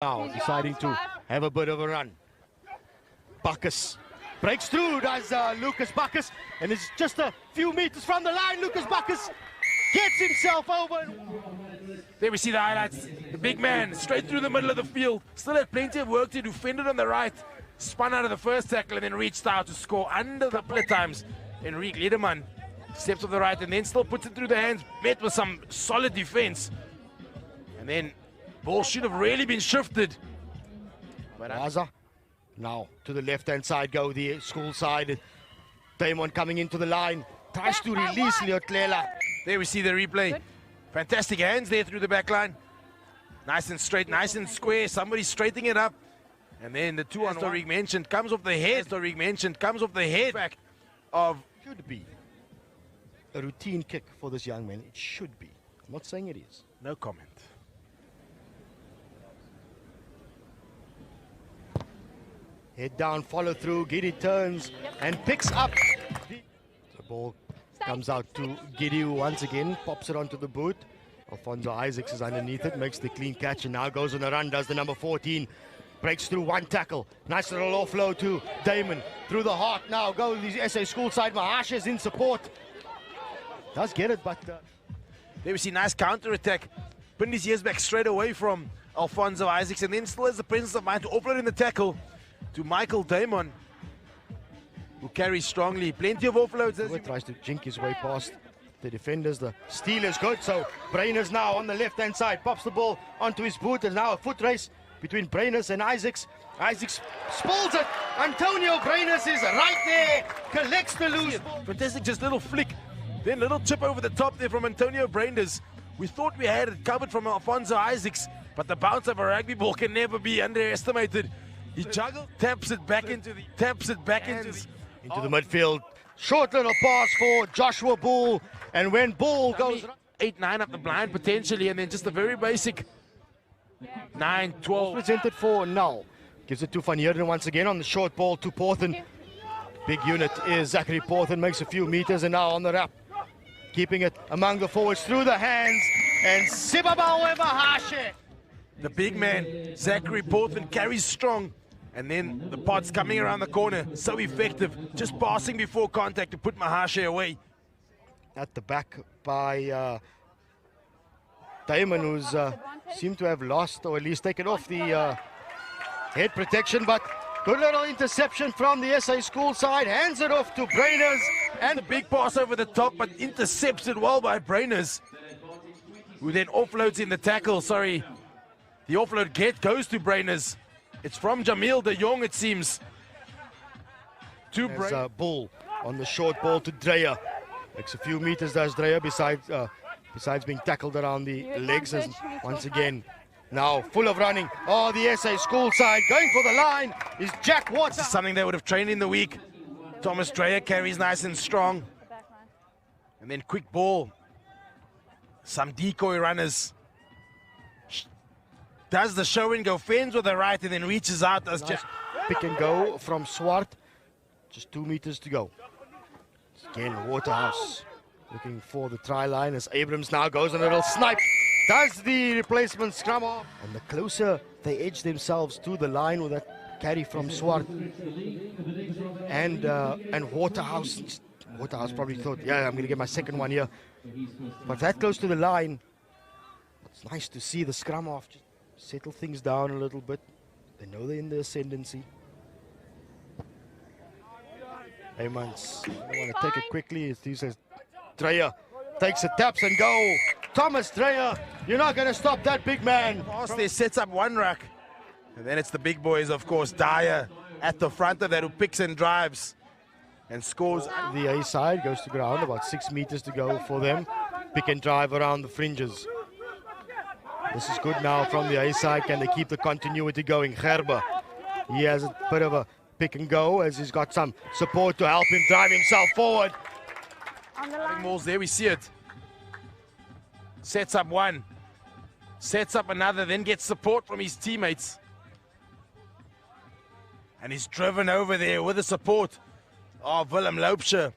Now deciding to have a bit of a run. Bacchus breaks through, does Lucas Bacchus, and it's just a few meters from the line. Lucas Bacchus gets himself over. There we see the highlights. The big man straight through the middle of the field. Still had plenty of work to do. Fended on the right, spun out of the first tackle and then reached out to score under a couple of times. Enrique Liederman steps on the right and then still puts it through the hands. Met with some solid defense. And then ball should have really been shifted. But Raza now to the left-hand side go the school side. Damon coming into the line. Tries to release Leotlela. There we see the replay. Fantastic hands there through the back line. Nice and straight, nice and square. Somebody straightening it up. And then the 2-on-1 Storik mentioned comes off the head. Storik mentioned comes off the head back of. Should be a routine kick for this young man. It should be. I'm not saying it is. No comment. Head down, follow through. Giddy turns and picks up. The ball comes out to Giddy, who once again pops it onto the boot. Alfonso Isaacs is underneath it, makes the clean catch, and now goes on a run, does the number 14. Breaks through one tackle. Nice little offload to Damon. Through the heart now goes the SA school side. Mahasha is in support. Does get it, but... There we see nice counter-attack. Putting his ears back straight away from Alfonso Isaacs, and then still has the presence of mind to offload in the tackle to Michael Damon, who carries strongly. Plenty of offloads. He tries to jink his way past the defenders. The steal is good, so Brainers now on the left-hand side. Pops the ball onto his boot. There's now a foot race between Brainers and Isaacs. Isaacs spools it. Antonio Brainers is right there. Collects the loose ball. Fantastic, just little flick. Then little chip over the top there from Antonio Brainers. We thought we had it covered from Alfonso Isaacs, but the bounce of a rugby ball can never be underestimated. He juggles, taps it back into the into the midfield. Short little pass for Joshua Bull, and when Bull goes 8-9 up the blind potentially, and then just a very basic 9-12 presented for Null. Gives it to Van Heerden once again on the short ball to Porthen. Big unit is Zachary Porthen, makes a few meters, and now on the wrap, keeping it among the forwards through the hands, and Sibabawe Mahashe. The big man Zachary Porthen carries strong. And then the pods coming around the corner, so effective, just passing before contact to put Mahashe away. At the back by Damon, who's seemed to have lost, or at least taken off the head protection, but good little interception from the SA school side, hands it off to Brainers, and the big pass over the top, but intercepted well by Brainers, who then offloads in the tackle. Sorry, the offload goes to Brainers. It's from Jamil de Jong, it seems. To Bull on the short ball to Dreyer. Makes a few meters, does Dreyer, besides being tackled around the legs. As once again, now full of running. Oh, the SA school side going for the line is Jack Watts. This is something they would have trained in the week. Thomas Dreyer carries nice and strong. And then quick ball. Some decoy runners. Does the show and go, fends with the right and then reaches out. Does nice pick and go from Swart. Just 2 meters to go. Again, Waterhouse looking for the try line as Abrams now goes on a little snipe. Does the replacement scrum off. And the closer they edge themselves to the line with that carry from Swart. And Waterhouse. Waterhouse probably thought, yeah, I'm going to get my second one here. But that close to the line. It's nice to see the scrum off. Just settle things down a little bit. They know they're in the ascendancy. Heymans, I want to take it quickly. He says, Dreyer takes it, taps and go. Thomas Dreyer, you're not going to stop that big man. Pass there, sets up one rack. And then it's the big boys, of course, Dyer at the front of that, who picks and drives and scores. The A side goes to ground, about 6 meters to go for them. Pick and drive around the fringes. This is good now from the A side. Can they keep the continuity going? Gerber, he has a bit of a pick and go as he's got some support to help him drive himself forward. On the line. Malls there, we see it. Sets up one, sets up another, then gets support from his teammates. And he's driven over there with the support of Willem Loubser.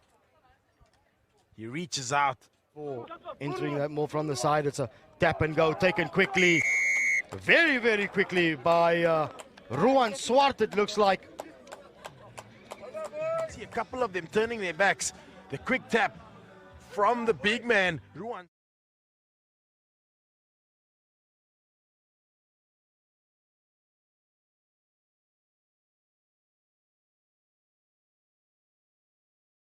He reaches out. Entering that more from the side, it's a tap and go taken quickly. very, very quickly by Ruan Swart, it looks like. See a couple of them turning their backs. The quick tap from the big man, Ruan.